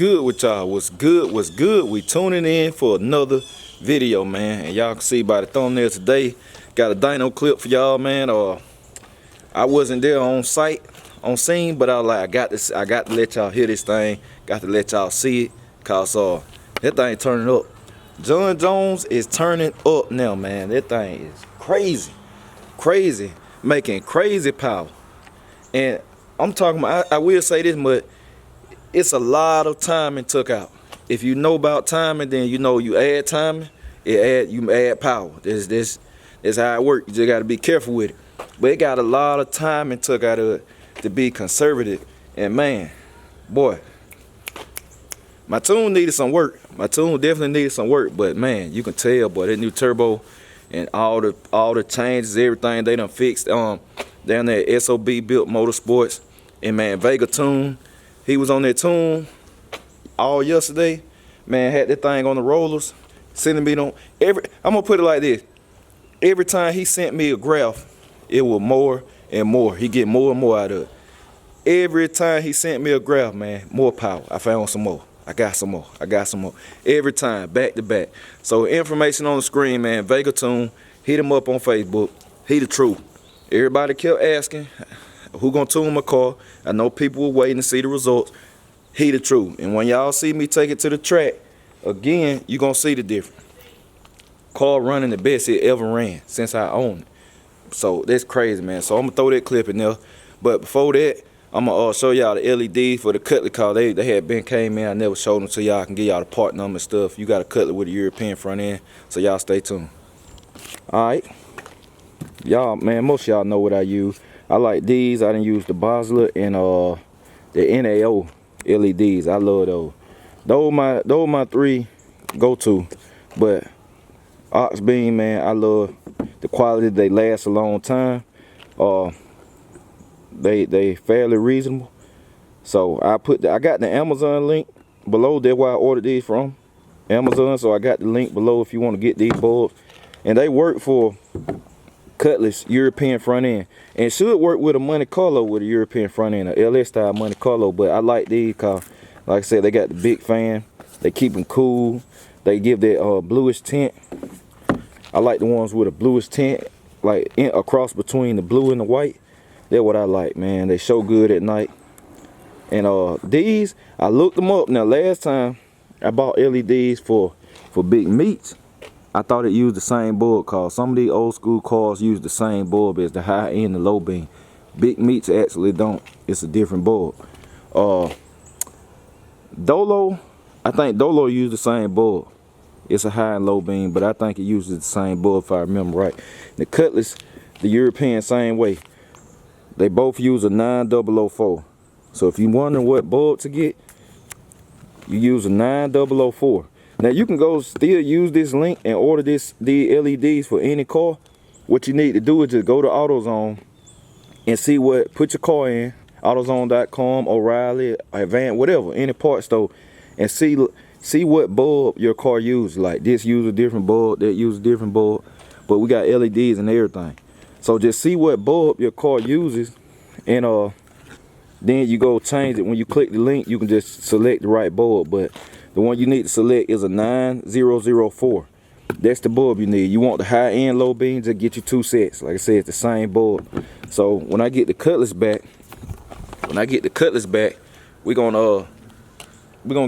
good with y'all? What's good? We tuning in for another video, man. And y'all can see by the thumbnail today, got a dyno clip for y'all, man. I wasn't there on scene, but I was like, I got to let y'all hear this thing. Got to let y'all see it, cause that thing turning up. John Jones is turning up now, man. That thing is crazy, making crazy power. And I'm talking about, I will say this, but it's a lot of timing took out. If you know about timing, then you know you add timing, you add power. This how it works. You just gotta be careful with it. But it got a lot of timing took out of it to be conservative. And man, boy, my tune needed some work. My tune definitely needed some work. But man, you can tell, boy, that new turbo and all the changes, everything they done fixed. Down there at SOB Built Motorsports, and man, Vegatuned, he was on that tune all yesterday. Man, had that thing on the rollers, sending me on I'm gonna put it like this: every time he sent me a graph, it was more and more. He get more and more out of it. Every time he sent me a graph, man, more power. I found some more. I got some more. Every time, back to back. So information on the screen, man. Vegatuned, hit him up on Facebook. He the truth. Everybody kept asking, who gonna tune my car? I know people were waiting to see the results. He the truth. And when y'all see me take it to the track, again, you gonna see the difference. Car running the best it ever ran since I owned it. So that's crazy, man. So I'm gonna throw that clip in there. But before that, I'm gonna show y'all the LEDs for the CUTLASS car. They had came in. I never showed them to y'all. I can give y'all the part number and stuff. You got a CUTLASS with a European front end. So y'all stay tuned. Alright. Y'all, man, most of y'all know what I use. I like these. I done use the Basler and the NAO LEDs. I love those. Those my three go-to. But Ox Beam, man, I love the quality. They last a long time. They fairly reasonable. So I got the Amazon link below. That's where I ordered these from, Amazon. So I got the link below if you want to get these bulbs. And they work for CUTLASS European front end, and should work with a Monte Carlo with a European front end, a LS style Monte Carlo. But I like these because, like I said, they got the big fan. They keep them cool. They give that bluish tint. I like the ones with a bluish tint, like a cross between the blue and the white. They're what I like, man. They show good at night. And these, I looked them up. Now, last time I bought LEDs for big meets, I thought it used the same bulb, cause some of these old school cars use the same bulb as the high and the low beam. Big meets actually don't. It's a different bulb. Dolo, I think Dolo used the same bulb. It's a high and low beam, but I think it uses the same bulb if I remember right. The CUTLASS, the European, same way. They both use a 9004. So if you're wondering what bulb to get, you use a 9004. Now you can go still use this link and order the LEDs for any car. What you need to do is just go to AutoZone and see put your car in, AutoZone.com, O'Reilly, Advance, whatever, any part store, and see what bulb your car uses. Like this use a different bulb, that use a different bulb, but we got LEDs and everything. So just see what bulb your car uses, and then you go change it. When you click the link, you can just select the right bulb, but the one you need to select is a 9004. That's the bulb you need. You want the high and low beam, just get you two sets. Like I said, it's the same bulb. So when I get the CUTLASS back, we're gonna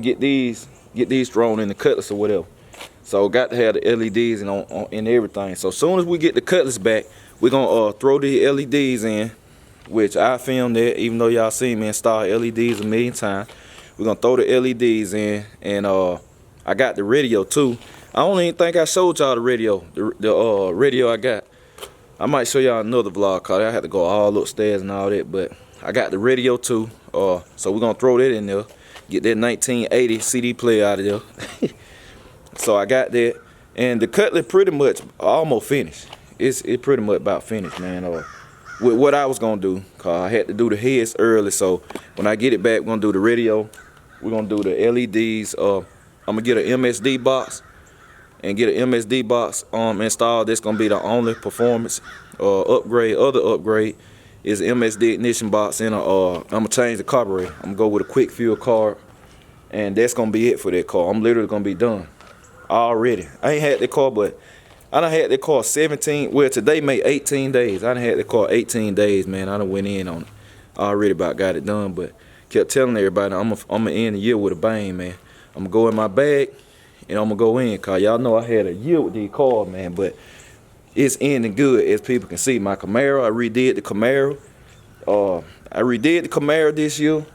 get these thrown in the CUTLASS or whatever. So got to have the LEDs and everything. So as soon as we get the CUTLASS back, we're gonna throw the LEDs in, which I filmed that, even though y'all seen me install LEDs a million times. We're gonna throw the LEDs in, and I got the radio too. I don't even think I showed y'all the radio, the radio I got. I might show y'all another vlog, cause I had to go all upstairs and all that, but I got the radio too. So we're gonna throw that in there, get that 1980 CD player out of there. So I got that, and the CUTLASS pretty much almost finished. It's pretty much about finished, man. With what I was gonna do, cause I had to do the heads early. So when I get it back, we're gonna do the radio. We're gonna do the LEDs. I'm gonna get an MSD box installed. That's gonna be the only performance upgrade. Other upgrade is MSD ignition box, and I'm gonna change the carburetor. I'm gonna go with a quick fuel carb, and that's gonna be it for that car. I'm literally gonna be done already. I ain't had that car, but I done had that car 17, well today made 18 days. I done had that car 18 days, man. I done went in on it. Already about got it done, but kept telling everybody I'm gonna end the year with a bang, man. I'm gonna go in my bag and I'm gonna go in, cause y'all know I had a year with these cars, man, but it's ending good, as people can see. My Camaro, I redid the Camaro. I redid the Camaro this year.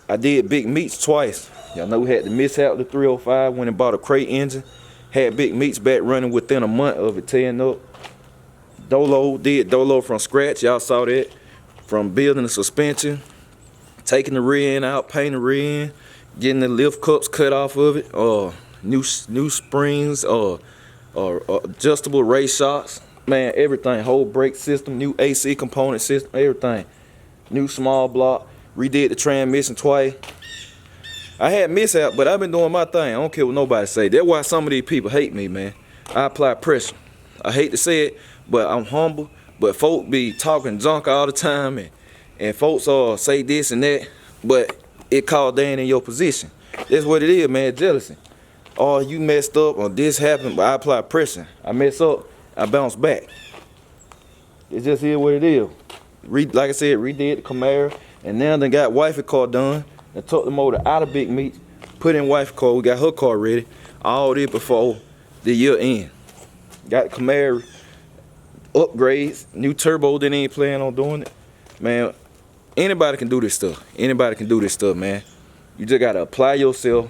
I did big meets twice. Y'all know we had the mishap with the 305, went and bought a crate engine. Had big meets back running within a month of it tearing up. Did Dolo from scratch. Y'all saw that. From building the suspension, taking the rear end out, painting the rear end, getting the lift cups cut off of it, new springs, adjustable race shocks, man, everything, whole brake system, new AC component system, everything. New small block, redid the transmission twice. I had mishap, but I've been doing my thing. I don't care what nobody say. That's why some of these people hate me, man. I apply pressure. I hate to say it, but I'm humble. But folk be talking junk all the time, and folks say this and that, but it called they ain't in your position. That's what it is, man, jealousy. Oh, you messed up, or this happened, but I apply pressure. I mess up, I bounce back. It just is what it is. Like I said, redid the Camaro, and now they got wifey car done. They took the motor out of big meats, put in wifey car. We got her car ready. All this before the year end. Got the Camaro upgrades, new turbo. They ain't planning on doing it, man. Anybody can do this stuff. Anybody can do this stuff, man. You just gotta apply yourself.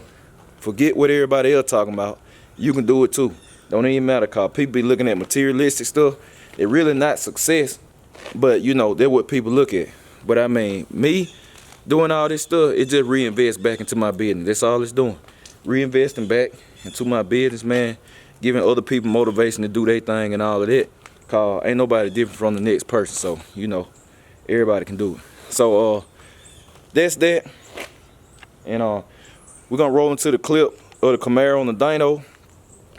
Forget what everybody else talking about. You can do it too. Don't even matter, cause people be looking at materialistic stuff. It really not success, but you know they're what people look at. But I mean, me doing all this stuff, it just reinvest back into my business. That's all it's doing. Reinvesting back into my business, man. Giving other people motivation to do their thing and all of that. Cause ain't nobody different from the next person, so you know everybody can do it. So that's that, and we're gonna roll into the clip of the Camaro on the Dyno.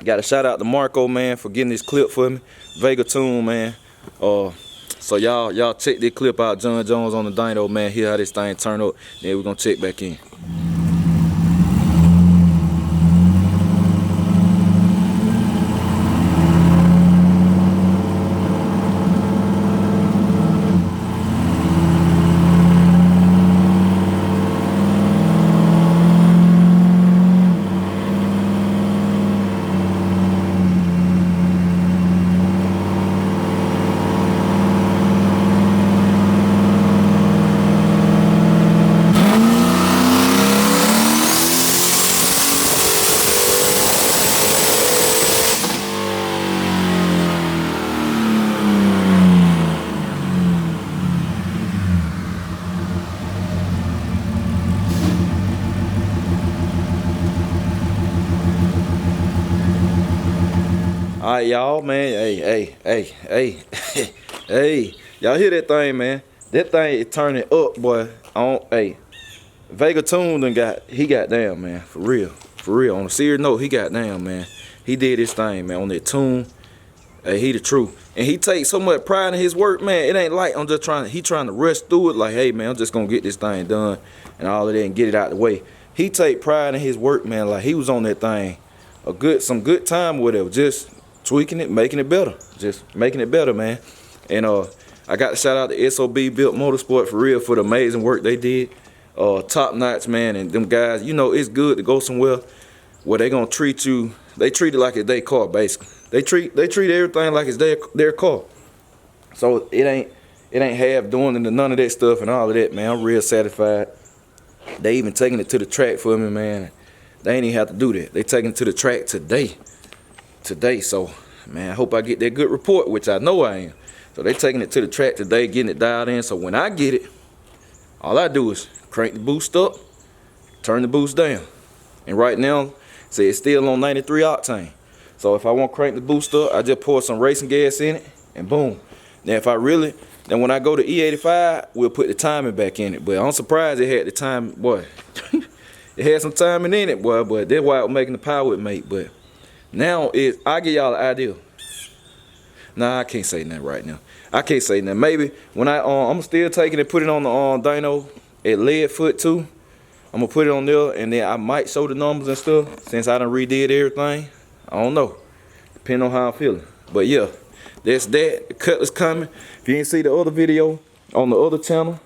Got a shout out to Marco, man, for getting this clip for me. Vegatuned, man. So y'all check this clip out. John Jones on the Dyno, man. Hear how this thing turn up. Then we're gonna check back in. All right, y'all, man. Hey. Hey, y'all hear that thing, man? That thing is turning up, boy. Hey, Vegatuned he got down, man. For real. On a serious note, he got down, man. He did his thing, man, on that tune. Hey, he the truth. And he takes so much pride in his work, man. It ain't like he trying to rush through it like, hey, man, I'm just gonna get this thing done and all of that and get it out of the way. He take pride in his work, man, like he was on that thing some good time or whatever, just tweaking it, making it better. Just making it better, man. And I got to shout out to SOB Built Motorsport for real for the amazing work they did. Top notch, man, and them guys, you know, it's good to go somewhere where they gonna treat you, they treat it like it's their car, basically. They treat everything like it's their car. So it ain't half doing into none of that stuff and all of that, man. I'm real satisfied. They even taking it to the track for me, man. They ain't even have to do that. They taking it to the track today. So, man, I hope I get that good report, which I know I am. So they taking it to the track today, getting it dialed in. So when I get it, all I do is crank the boost up, turn the boost down. And right now, say it's still on 93 octane. So if I want to crank the boost up, I just pour some racing gas in it, and boom. Then then when I go to E85, we'll put the timing back in it. But I'm surprised it had the time, boy. It had some timing in it, boy, but that's why it was making the power it made. But now I give y'all an idea. Nah, I can't say nothing right now. I can't say nothing. Maybe when I'm still taking it, put it on the dyno at lead foot too. I'm I'm gonna put it on there, and then I might show the numbers and stuff since I done redid everything. I don't know, depending on how I'm feeling. But yeah, that's that. The Cutlass coming. If you ain't see the other video on the other channel,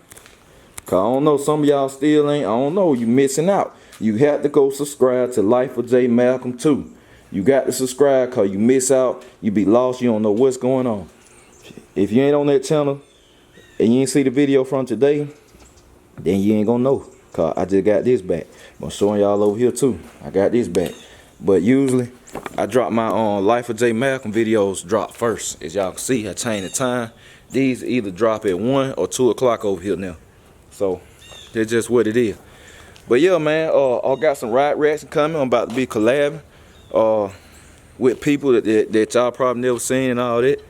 cause I don't know, some of y'all still ain't. I don't know, you missing out. You have to go subscribe to Life of J Malcolm too. You got to subscribe, cause you miss out, you be lost, you don't know what's going on. If you ain't on that channel and you ain't see the video from today, then you ain't gonna know. Cause I just got this back. I'm showing y'all over here too. I got this back. But usually I drop my Life of J Malcolm videos drop first. As y'all can see, I changed the time. These either drop at 1 or 2 o'clock over here now. So that's just what it is. But yeah, man, I got some ride reaction coming. I'm about to be collabing with people that y'all probably never seen and all that.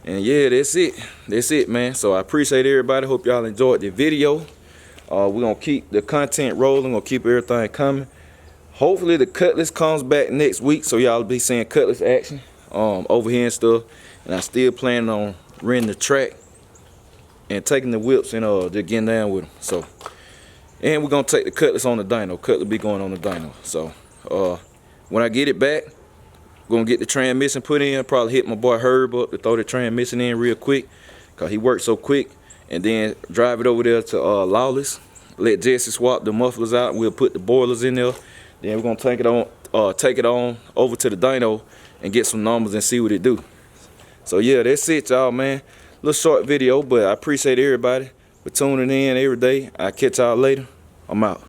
And yeah, that's it. That's it, man. So I appreciate everybody. Hope y'all enjoyed the video. We're gonna keep the content rolling, gonna keep everything coming. Hopefully the Cutlass comes back next week, so y'all be seeing Cutlass action over here and stuff. And I still planning on renting the track and taking the whips and just getting down with them. So, and we're gonna take the Cutlass on the dyno. Cutlass be going on the dyno. So when I get it back, we're gonna get the transmission put in. Probably hit my boy Herb up to throw the transmission in real quick, cause he works so quick. And then drive it over there to Lawless. Let Jesse swap the mufflers out, and we'll put the boilers in there. Then we're gonna take it on over to the dyno and get some numbers and see what it do. So yeah, that's it, y'all, man. Little short video, but I appreciate everybody for tuning in every day. I'll catch y'all later. I'm out.